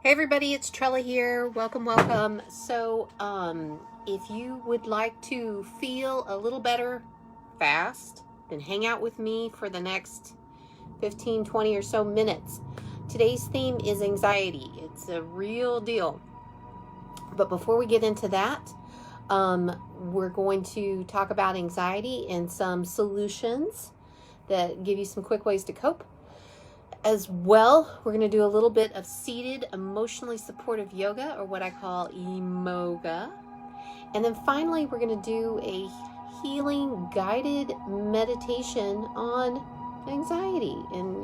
Hey everybody, it's Trella here. Welcome. So, if you would like to feel a little better fast, then hang out with me for the next 15, 20 or so minutes. Today's theme is anxiety. It's a real deal. But before we get into that, we're going to talk about anxiety and some solutions that give you some quick ways to cope. As well, we're going to do a little bit of seated, emotionally supportive yoga, or what I call EMOGA. And then finally, we're going to do a healing guided meditation on anxiety and,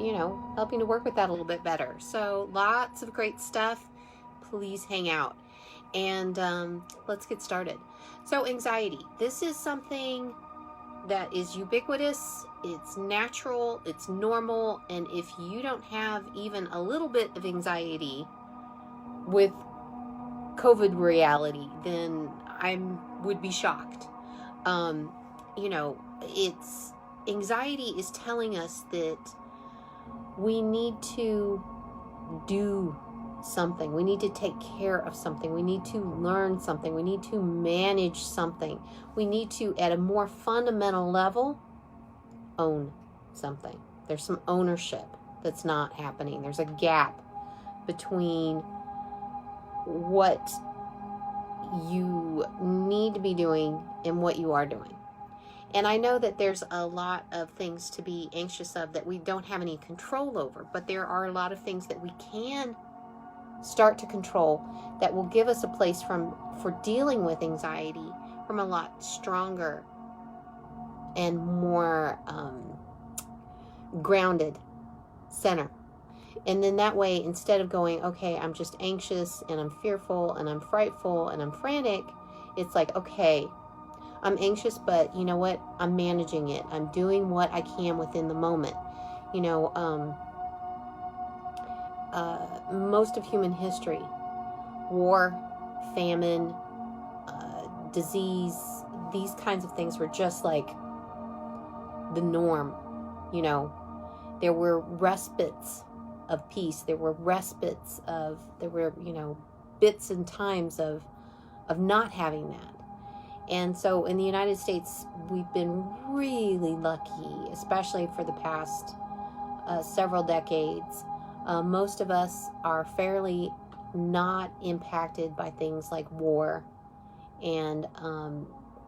helping to work with that a little bit better. So lots of great stuff. Please hang out. And let's get started. So anxiety. This is something that is ubiquitous, it's natural, it's normal, and if you don't have even a little bit of anxiety with COVID reality, then I would be shocked. It's anxiety is telling us that we need to do something. We need to take care of something. We need to learn something. We need to manage something. We need to, at a more fundamental level, own something. There's some ownership that's not happening. There's a gap between what you need to be doing and what you are doing. And I know that there's a lot of things to be anxious of that we don't have any control over, but there are a lot of things that we can start to control that will give us a place for dealing with anxiety from a lot stronger and more grounded center. And then that way, instead of going, okay, I'm just anxious and I'm fearful and I'm frightful and I'm frantic, it's like, okay, I'm anxious, but you know what? I'm managing it. I'm doing what I can within the moment. Most of human history, war, famine, disease, these kinds of things were just like the norm. There were respites of peace. There were bits and times of not having that. And so in the United States, we've been really lucky, especially for the past several decades. Most of us are fairly not impacted by things like war and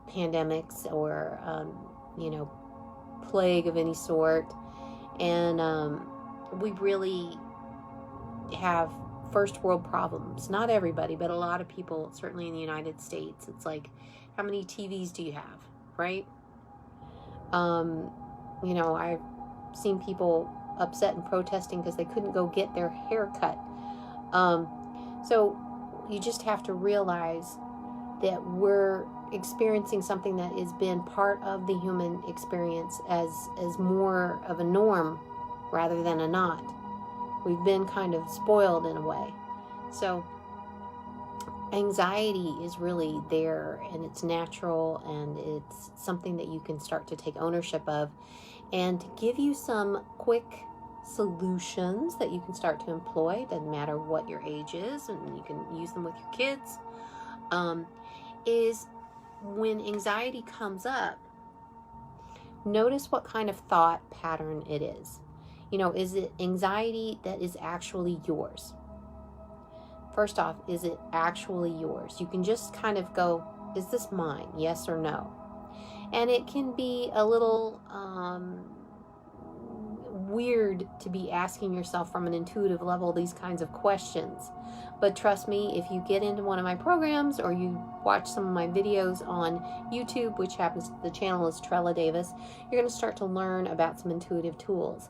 pandemics or, plague of any sort. And we really have first world problems. Not everybody, but a lot of people, certainly in the United States. It's like, how many TVs do you have, right? I've seen people upset and protesting because they couldn't go get their hair cut. So you just have to realize that we're experiencing something that has been part of the human experience as more of a norm rather than a not. We've been kind of spoiled in a way. So anxiety is really there, and it's natural, and it's something that you can start to take ownership of. And to give you some quick solutions that you can start to employ, doesn't matter what your age is, and you can use them with your kids, is when anxiety comes up, notice what kind of thought pattern it is. Is it anxiety that is actually yours? First off, is it actually yours? You can just kind of go, is this mine? Yes or no? And it can be a little weird to be asking yourself from an intuitive level these kinds of questions. But trust me, if you get into one of my programs or you watch some of my videos on YouTube, which happens, the channel is Trella Davis, you're going to start to learn about some intuitive tools.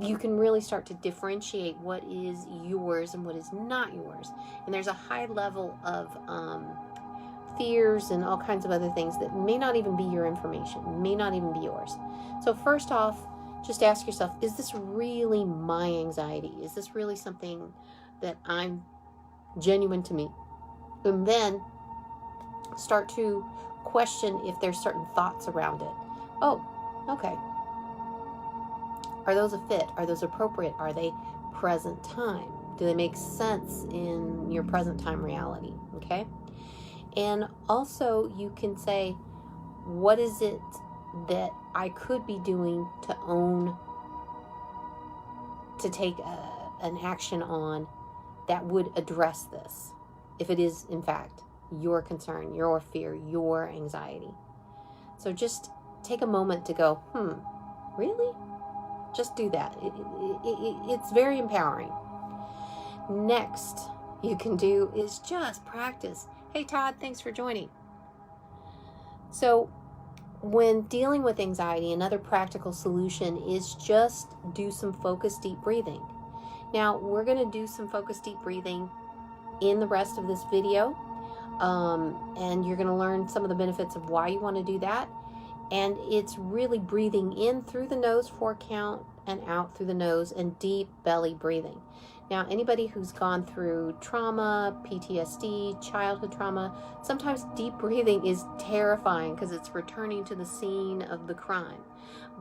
You can really start to differentiate what is yours and what is not yours. And there's a high level of fears and all kinds of other things that may not even be your information, may not even be yours. So first off, just ask yourself, is this really my anxiety? Is this really something that I'm genuine to me? And then start to question if there's certain thoughts around it. Oh, okay. Are those a fit? Are those appropriate? Are they present time? Do they make sense in your present time reality? Okay. And also you can say, what is it that I could be doing to take an action on that would address this, if it is in fact your concern, your fear, your anxiety. So just take a moment to go, really? Just do that. It's very empowering. Next you can do is just practice. Hey Todd, thanks for joining. So when dealing with anxiety, another practical solution is just do some focused deep breathing. Now, we're going to do some focused deep breathing in the rest of this video, and you're going to learn some of the benefits of why you want to do that. And it's really breathing in through the nose, 4 count, and out through the nose, and deep belly breathing. Now, anybody who's gone through trauma, PTSD, childhood trauma, sometimes deep breathing is terrifying because it's returning to the scene of the crime.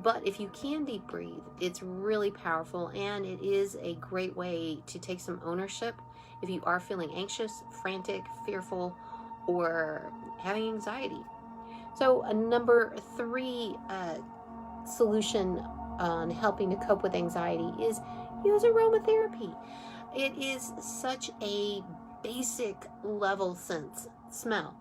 But if you can deep breathe, it's really powerful, and it is a great way to take some ownership if you are feeling anxious, frantic, fearful, or having anxiety. So number 3 solution on helping to cope with anxiety is use aromatherapy. It is such a basic level sense. Smell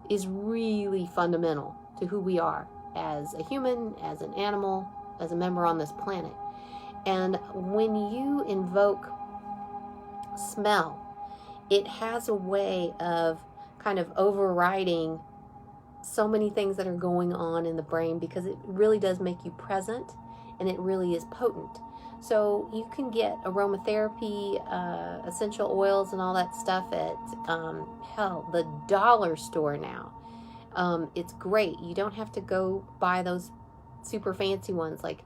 is really fundamental to who we are as a human, as an animal, as a member on this planet. And when you invoke smell, it has a way of kind of overriding so many things that are going on in the brain, because it really does make you present, and it really is potent. So you can get aromatherapy, essential oils and all that stuff at, the dollar store now. It's great. You don't have to go buy those super fancy ones. Like,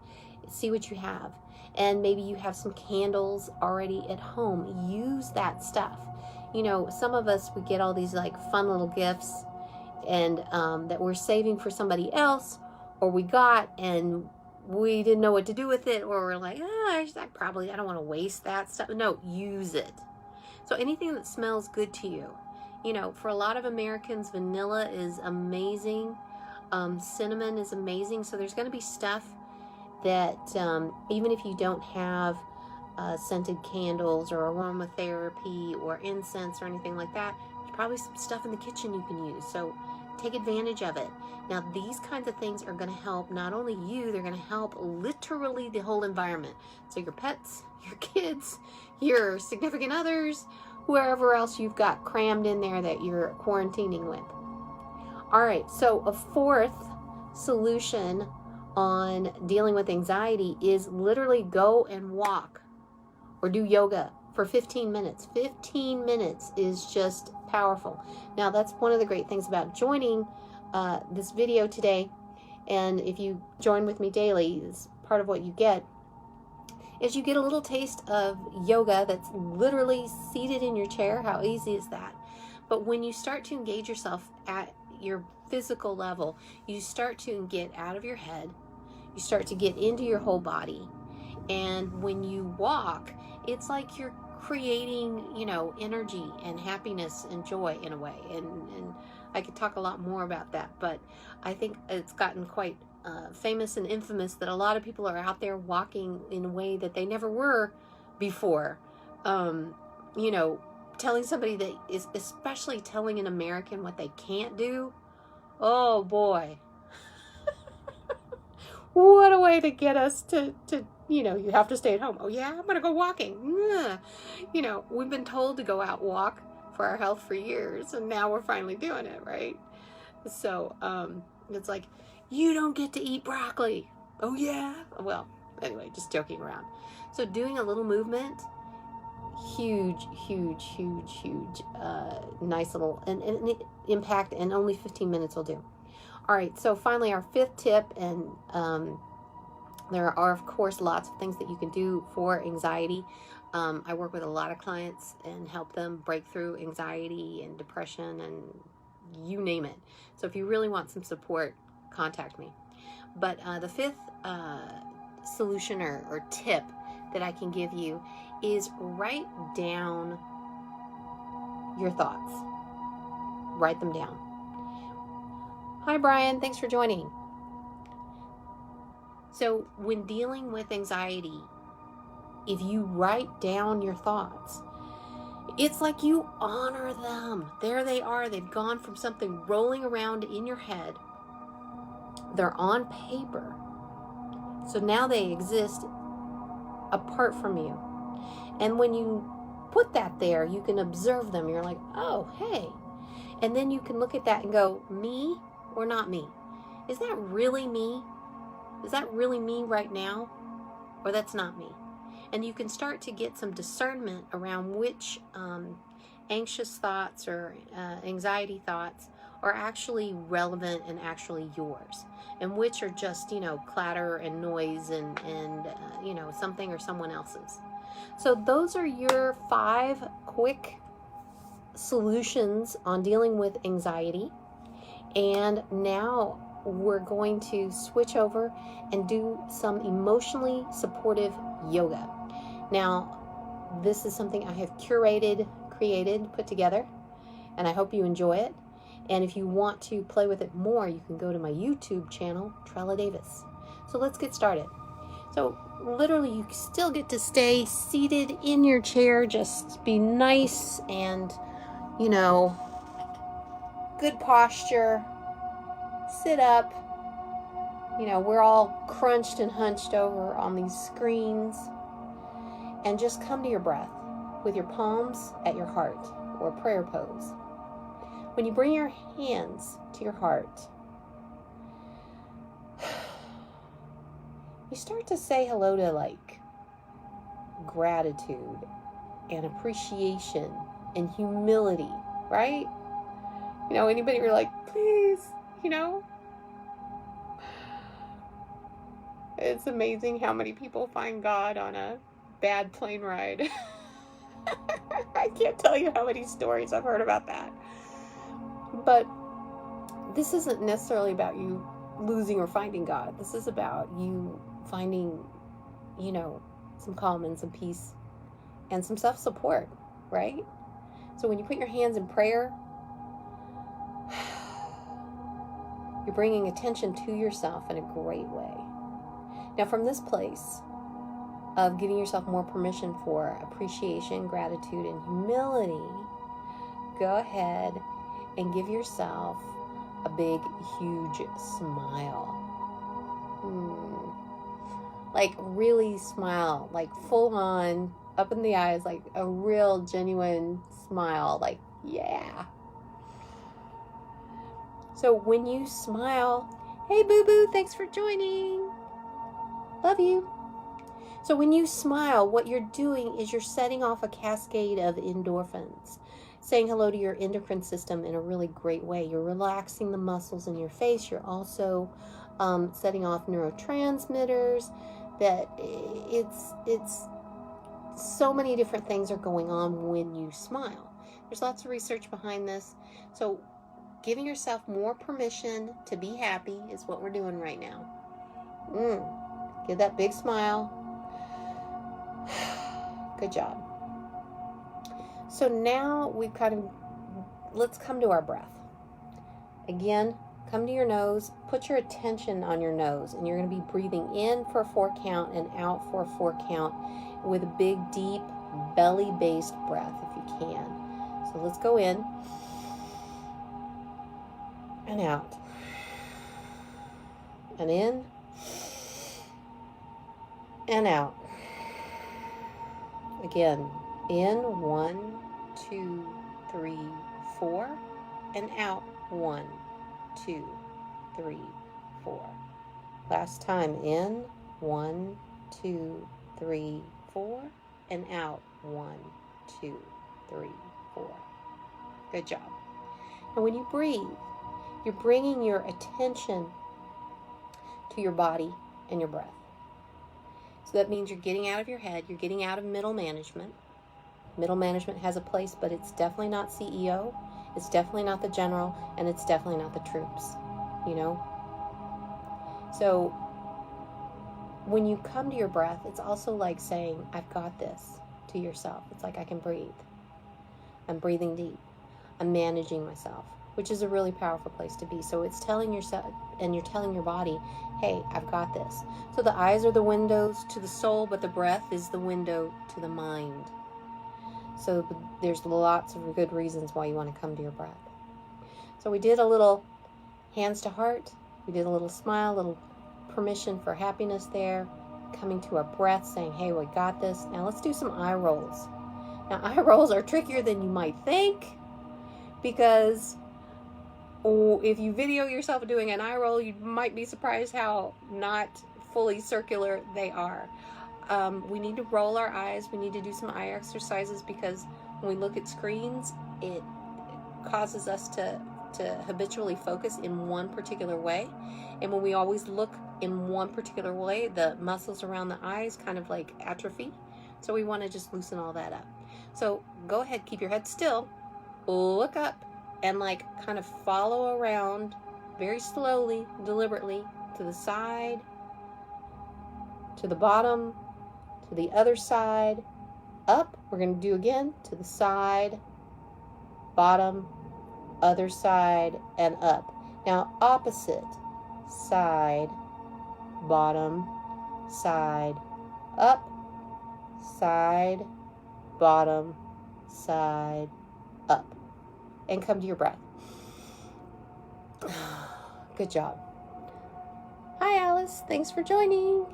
see what you have. And maybe you have some candles already at home. Use that stuff. You know, some of us, we get all these like fun little gifts, and that we're saving for somebody else, or we got and we didn't know what to do with it, or we're like, I don't want to waste that stuff. No, use it. So anything that smells good to you. You know, for a lot of Americans, vanilla is amazing. Cinnamon is amazing. So there's going to be stuff that even if you don't have scented candles or aromatherapy or incense or anything like that, there's probably some stuff in the kitchen you can use. So take advantage of it. Now, these kinds of things are going to help not only you, they're going to help literally the whole environment. So your pets, your kids, your significant others, whoever else you've got crammed in there that you're quarantining with. All right, so a 4th solution on dealing with anxiety is literally go and walk or do yoga for 15 minutes. 15 minutes is just powerful. Now, that's one of the great things about joining this video today, and if you join with me daily, is part of what you get, is you get a little taste of yoga that's literally seated in your chair. How easy is that? But when you start to engage yourself at your physical level, you start to get out of your head, you start to get into your whole body, and when you walk, it's like you're creating, energy and happiness and joy in a way. And I could talk a lot more about that, but I think it's gotten quite famous and infamous that a lot of people are out there walking in a way that they never were before. Telling somebody that is, especially telling an American what they can't do. Oh boy. What a way to get us to you have to stay at home. Oh yeah, I'm going to go walking. We've been told to go out walk for our health for years, and now we're finally doing it, right? So it's like, you don't get to eat broccoli. Oh yeah? Well, anyway, just joking around. So doing a little movement, huge nice little and impact, and only 15 minutes will do. All right, so finally our 5th tip, and there are, of course, lots of things that you can do for anxiety. I work with a lot of clients and help them break through anxiety and depression and you name it. So if you really want some support, contact me. But the 5th solution or tip that I can give you is write down your thoughts. Write them down. Hi, Brian. Thanks for joining. So when dealing with anxiety, if you write down your thoughts, it's like you honor them. There they are. They've gone from something rolling around in your head. They're on paper. So now they exist apart from you. And when you put that there, you can observe them. You're like, oh, hey. And then you can look at that and go, me or not me? Is that really me? Is that really me right now? Or that's not me? And you can start to get some discernment around which anxious thoughts or anxiety thoughts are actually relevant and actually yours, and which are just, clatter and noise and something or someone else's. So those are your 5 quick solutions on dealing with anxiety. And now we're going to switch over and do some emotionally supportive yoga. Now, this is something I have curated, created, put together, and I hope you enjoy it. And if you want to play with it more, you can go to my YouTube channel, Trella Davis. So let's get started. So literally, you still get to stay seated in your chair, just be nice and, good posture. Sit up. We're all crunched and hunched over on these screens. And just come to your breath with your palms at your heart, or prayer pose. When you bring your hands to your heart, you start to say hello to gratitude and appreciation and humility, right? Anybody were like, please, It's amazing how many people find God on a bad plane ride. I can't tell you how many stories I've heard about that. But this isn't necessarily about you losing or finding God. This is about you finding, some calm and some peace and some self-support, right? So when you put your hands in prayer, you're bringing attention to yourself in a great way. Now, from this place of giving yourself more permission for appreciation, gratitude, and humility, go ahead and give yourself a big, huge smile. Really smile, full on, up in the eyes, a real, genuine smile, yeah. So when you smile, hey, boo-boo, thanks for joining. Love you. So when you smile, what you're doing is you're setting off a cascade of endorphins, saying hello to your endocrine system in a really great way. You're relaxing the muscles in your face. You're also setting off neurotransmitters. That it's so many different things are going on when you smile. There's lots of research behind this. So giving yourself more permission to be happy is what we're doing right now. Give that big smile. Good job. So now let's come to our breath. Again, come to your nose, put your attention on your nose, and you're going to be breathing in for a 4 count and out for a 4 count with a big, deep, belly-based breath if you can. So let's go in and out. And in and out. Again, in 1, 2, 3, 4, and out 1, 2, 3, 4. Last time, in 1, 2, 3, 4, and out 1, 2, 3, 4. Good job. And when you breathe, you're bringing your attention to your body and your breath. So that means you're getting out of your head, you're getting out of middle management. Middle management has a place, but it's definitely not CEO, it's definitely not the general, and it's definitely not the troops, So when you come to your breath, it's also like saying, I've got this, to yourself. It's like, I can breathe. I'm breathing deep. I'm managing myself, which is a really powerful place to be. So it's telling yourself, and you're telling your body, hey, I've got this. So the eyes are the windows to the soul, but the breath is the window to the mind. So there's lots of good reasons why you want to come to your breath. So we did a little hands to heart. We did a little smile, a little permission for happiness there. Coming to our breath, saying, hey, we got this. Now let's do some eye rolls. Now eye rolls are trickier than you might think, because if you video yourself doing an eye roll, you might be surprised how not fully circular they are. We need to roll our eyes. We need to do some eye exercises, because when we look at screens, it causes us to habitually focus in one particular way. And when we always look in one particular way, the muscles around the eyes kind of like atrophy. So we want to just loosen all that up. So go ahead, keep your head still, look up, and like kind of follow around very slowly, deliberately, to the side, to the bottom, to the other side, up. We're going to do again, to the side, bottom, other side, and up. Now opposite, side, bottom, side, up, side, bottom, side, up. And come to your breath. Good job. Hi Alice, thanks for joining.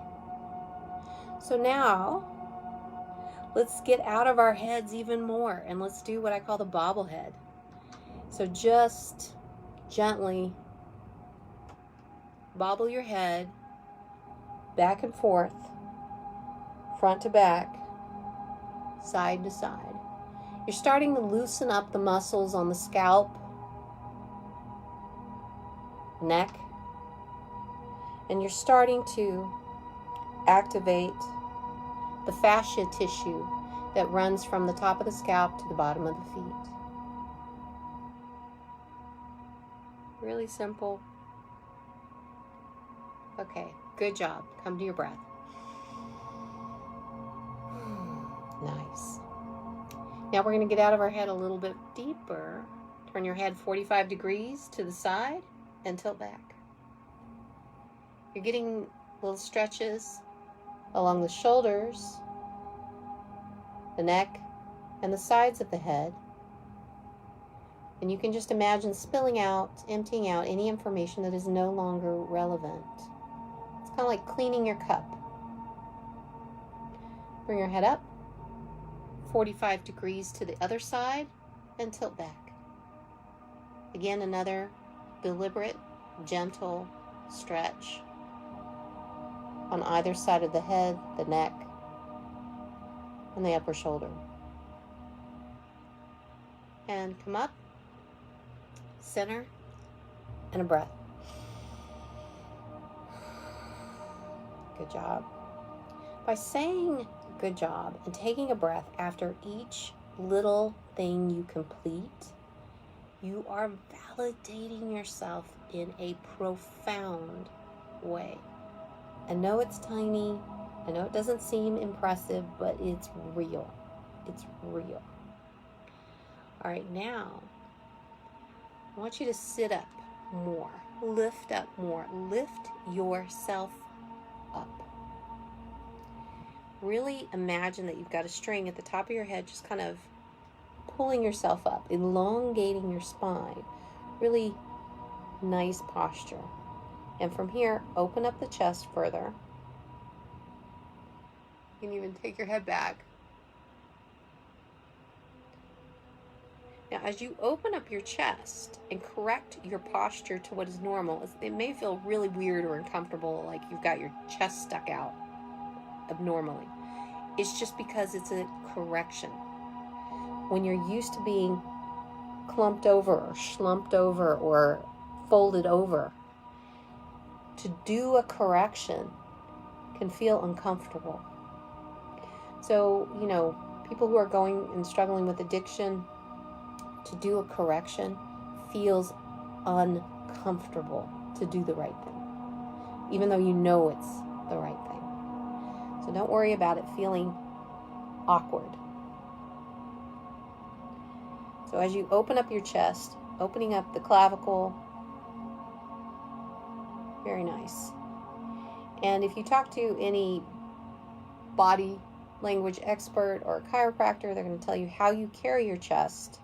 So now, let's get out of our heads even more, and let's do what I call the bobblehead. So just gently bobble your head back and forth, front to back, side to side. You're starting to loosen up the muscles on the scalp, neck, and you're starting to activate the fascia tissue that runs from the top of the scalp to the bottom of the feet. Really simple. Okay, good job. Come to your breath. Nice. Now we're going to get out of our head a little bit deeper. Turn your head 45 degrees to the side and tilt back. You're getting little stretches along the shoulders, the neck, and the sides of the head. And you can just imagine spilling out, emptying out any information that is no longer relevant. It's kind of like cleaning your cup. Bring your head up, 45 degrees to the other side, and tilt back. Again, another deliberate, gentle stretch on either side of the head, the neck, and the upper shoulder. And come up, center, and a breath. Good job. By saying good job and taking a breath after each little thing you complete, you are validating yourself in a profound way. I know it's tiny, I know it doesn't seem impressive, but it's real. It's real. All right, now I want you to sit up more, lift up more, lift yourself up. Really imagine that you've got a string at the top of your head, just kind of pulling yourself up, elongating your spine. Really nice posture. And from here, open up the chest further. You can even take your head back. Now, as you open up your chest and correct your posture to what is normal, it may feel really weird or uncomfortable, like you've got your chest stuck out abnormally. It's just because it's a correction. When you're used to being clumped over or slumped over or folded over, to do a correction can feel uncomfortable. So, people who are going and struggling with addiction, to do a correction feels uncomfortable to do the right thing, even though you know it's the right thing. So don't worry about it feeling awkward. So as you open up your chest, opening up the clavicle, very nice. And if you talk to any body language expert or chiropractor, they're going to tell you how you carry your chest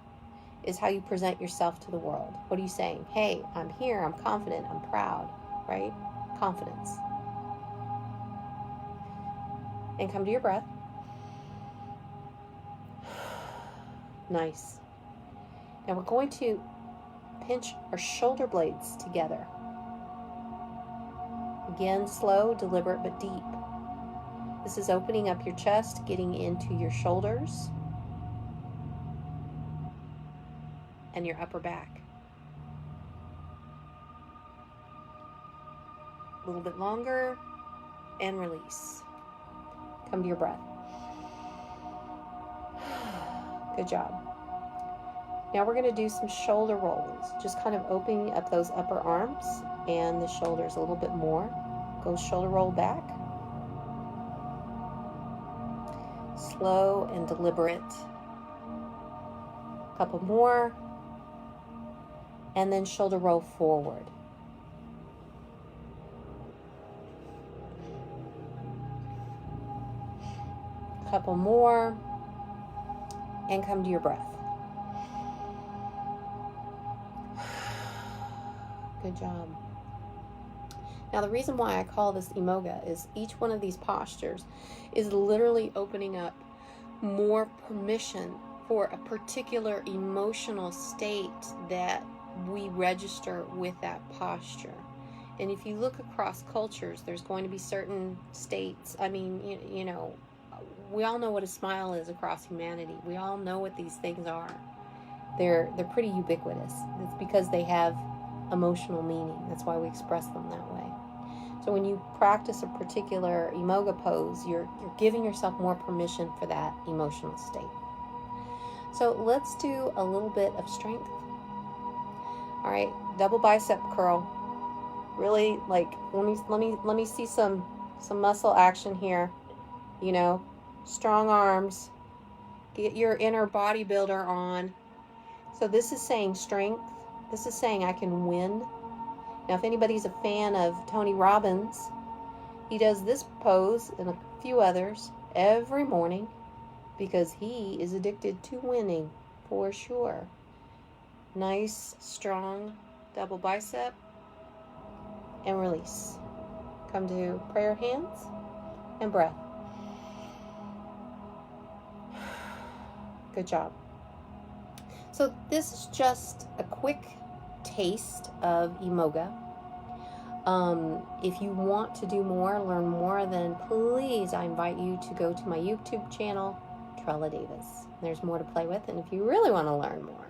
is how you present yourself to the world. What are you saying? Hey, I'm here, I'm confident, I'm proud, right? Confidence. And come to your breath. Nice. Now we're going to pinch our shoulder blades together. Again, slow, deliberate, but deep. This is opening up your chest, getting into your shoulders and your upper back. A little bit longer and release. Come to your breath. Good job. Now we're going to do some shoulder rolls, just kind of opening up those upper arms and the shoulders a little bit more. Go shoulder roll back. Slow and deliberate. A couple more. And then shoulder roll forward. A couple more. And come to your breath. Good job. Now the reason why I call this imoga is each one of these postures is literally opening up more permission for a particular emotional state that we register with that posture. And if you look across cultures, there's going to be certain states. I mean, you know, we all know what a smile is across humanity. We all know what these things are. They're pretty ubiquitous. It's because they have emotional meaning. That's why we express them that way. So when you practice a particular imoga pose, you're giving yourself more permission for that emotional state. So let's do a little bit of strength. All right, double bicep curl. Really, like, let me see some muscle action here. You know, strong arms. Get your inner bodybuilder on. So this is saying strength. This is saying I can win. Now, if anybody's a fan of Tony Robbins, he does this pose and a few others every morning because he is addicted to winning for sure. Nice, strong double bicep and release. Come to prayer hands and breath. Good job. So this is just a quick taste of imoga. If you want to do more, learn more, then please, I invite you to go to my YouTube channel, Trella Davis. There's more to play with, and if you really want to learn more,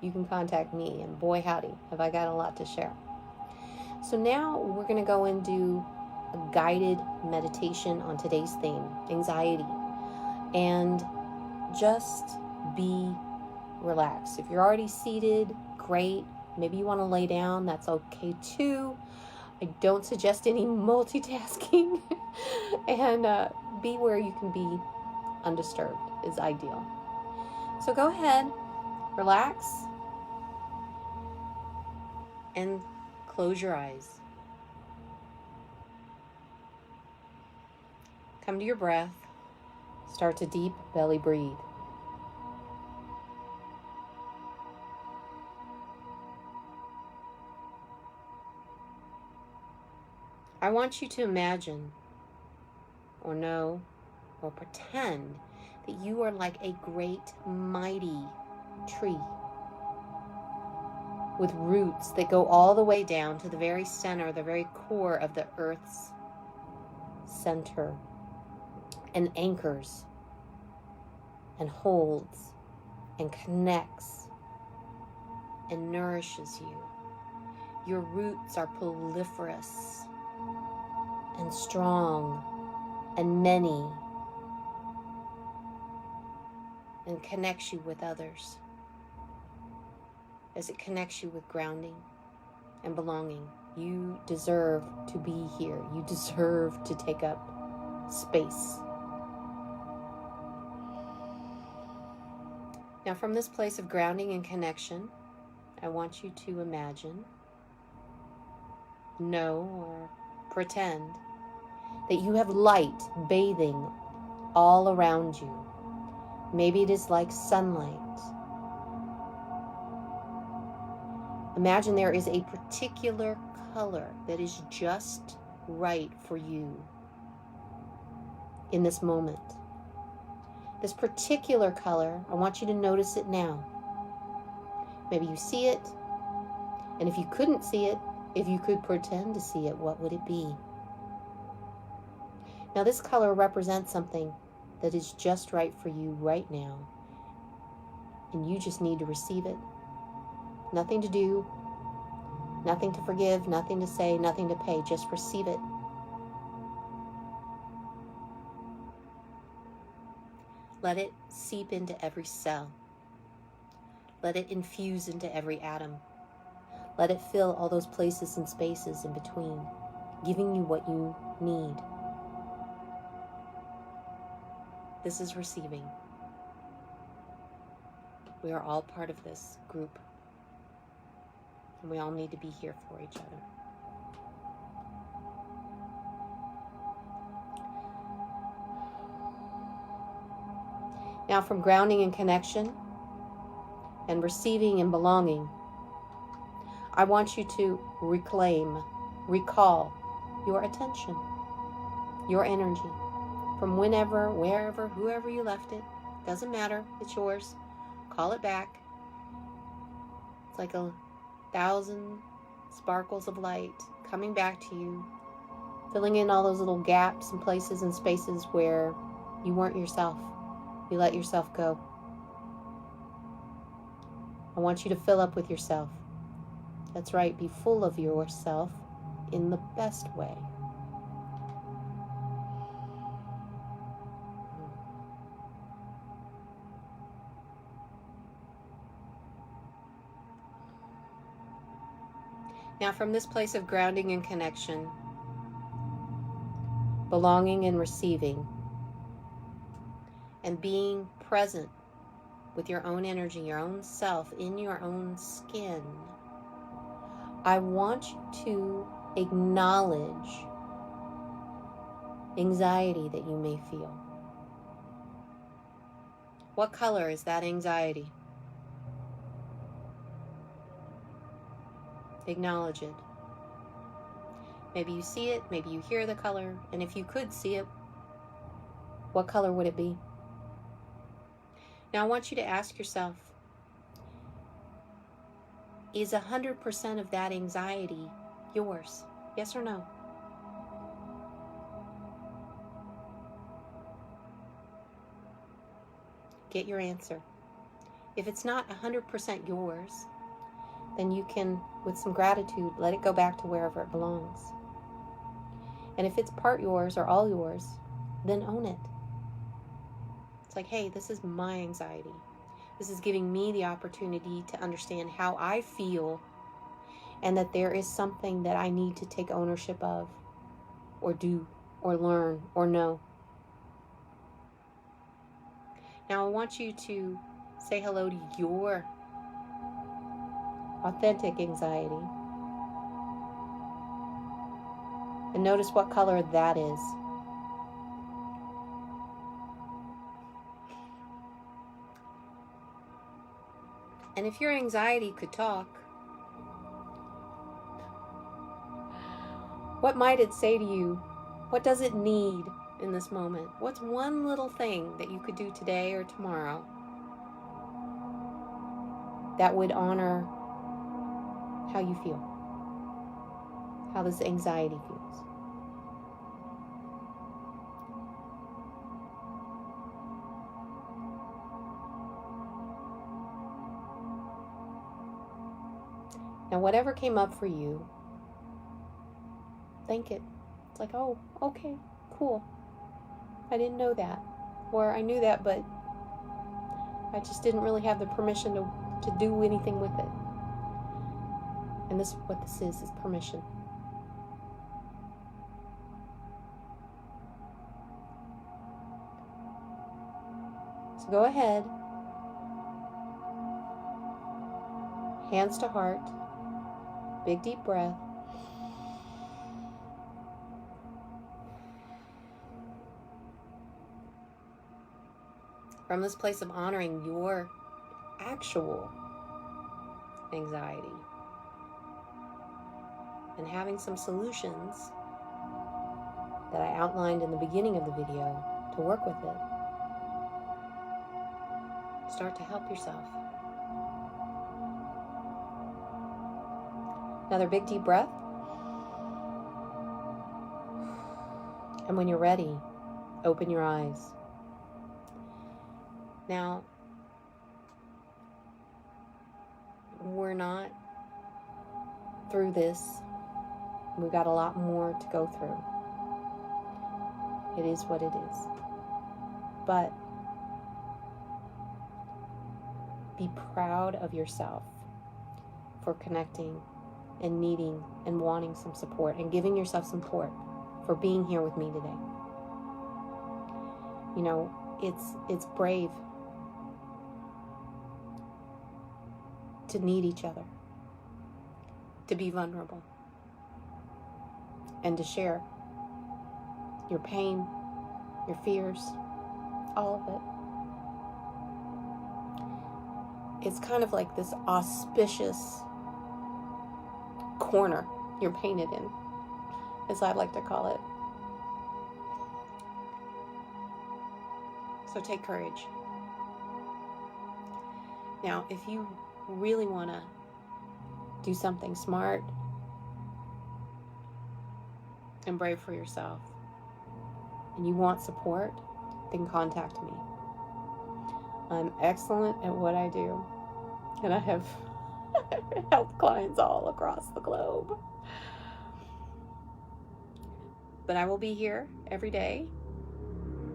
you can contact me, and boy howdy, have I got a lot to share. So now we're going to go and do a guided meditation on today's theme, anxiety, and just be relaxed. If you're already seated, great. Maybe you want to lay down, that's okay too. I don't suggest any multitasking. And be where you can be undisturbed is ideal. So go ahead, relax, and close your eyes. Come to your breath. Start to deep belly breathe. I want you to imagine or know or pretend that you are like a great mighty tree with roots that go all the way down to the very center, the very core of the earth's center, and anchors and holds and connects and nourishes you. Your roots are proliferous and strong and many, and connects you with others as it connects you with grounding and belonging. You deserve to be here. You deserve to take up space. Now, from this place of grounding and connection, I want you to imagine, know, or pretend that you have light bathing all around you. Maybe it is like sunlight. Imagine there is a particular color that is just right for you in this moment. This particular color, I want you to notice it now. Maybe you see it, and if you couldn't see it, if you could pretend to see it, what would it be? Now, this color represents something that is just right for you right now, and you just need to receive it. Nothing to do, nothing to forgive, nothing to say, nothing to pay, just receive it. Let it seep into every cell. Let it infuse into every atom. Let it fill all those places and spaces in between, giving you what you need. This is receiving. We are all part of this group, and we all need to be here for each other. Now, from grounding and connection and receiving and belonging, I want you to recall your attention, your energy from whenever, wherever, whoever you left it. Doesn't matter. It's yours. Call it back. It's like 1,000 sparkles of light coming back to you, filling in all those little gaps and places and spaces where you weren't yourself. You let yourself go. I want you to fill up with yourself. That's right, be full of yourself in the best way. Now, from this place of grounding and connection, belonging and receiving, and being present with your own energy, your own self, in your own skin, I want you to acknowledge anxiety that you may feel. What color is that anxiety? Acknowledge it. Maybe you see it, maybe you hear the color, and if you could see it, what color would it be? Now I want you to ask yourself, is 100% of that anxiety yours? Yes or no? Get your answer. If it's not 100% yours, then you can, with some gratitude, let it go back to wherever it belongs. And if it's part yours or all yours, then own it. It's like, hey, this is my anxiety. This is giving me the opportunity to understand how I feel, and that there is something that I need to take ownership of, or do, or learn, or know. Now I want you to say hello to your authentic anxiety. And notice what color that is. And if your anxiety could talk, what might it say to you? What does it need in this moment? What's one little thing that you could do today or tomorrow that would honor how you feel, how this anxiety feels? Now, whatever came up for you, thank it. It's like, oh, okay, cool. I didn't know that. Or I knew that, but I just didn't really have the permission to do anything with it. And this is what this is permission. So go ahead, hands to heart, big deep breath. From this place of honoring your actual anxiety and having some solutions that I outlined in the beginning of the video to work with it. Start to help yourself. Another big deep breath. And when you're ready, open your eyes. Now, we're not through this. We've got a lot more to go through. It is what it is. But be proud of yourself for connecting and needing and wanting some support and giving yourself support for being here with me today. You know, it's brave to need each other, to be vulnerable, and to share your pain, your fears, all of it. It's kind of like this auspicious corner you're painted in, as I like to call it. So take courage. Now, if you really want to do something smart and brave for yourself, and you want support, then contact me. I'm excellent at what I do, and I have helped clients all across the globe. But I will be here every day,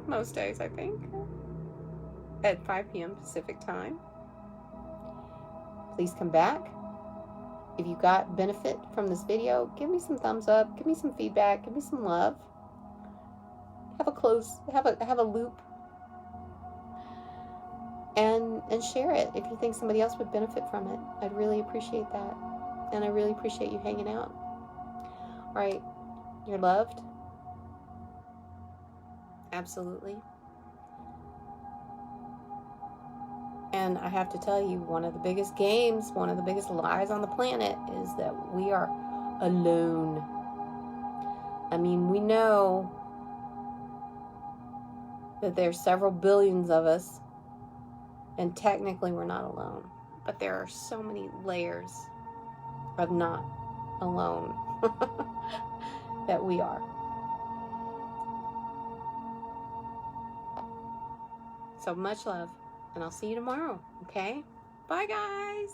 most days I think, at 5 p.m. Pacific time. Please come back. If you got benefit from this video, give me some thumbs up, give me some feedback, give me some love. Have a loop. And share it if you think somebody else would benefit from it. I'd really appreciate that. And I really appreciate you hanging out. All right, you're loved. Absolutely. And I have to tell you, one of the biggest games, one of the biggest lies on the planet is that we are alone. I mean, we know that there's several billions of us, and technically we're not alone. But there are so many layers of not alone that we are. So much love, and I'll see you tomorrow, okay? Bye, guys.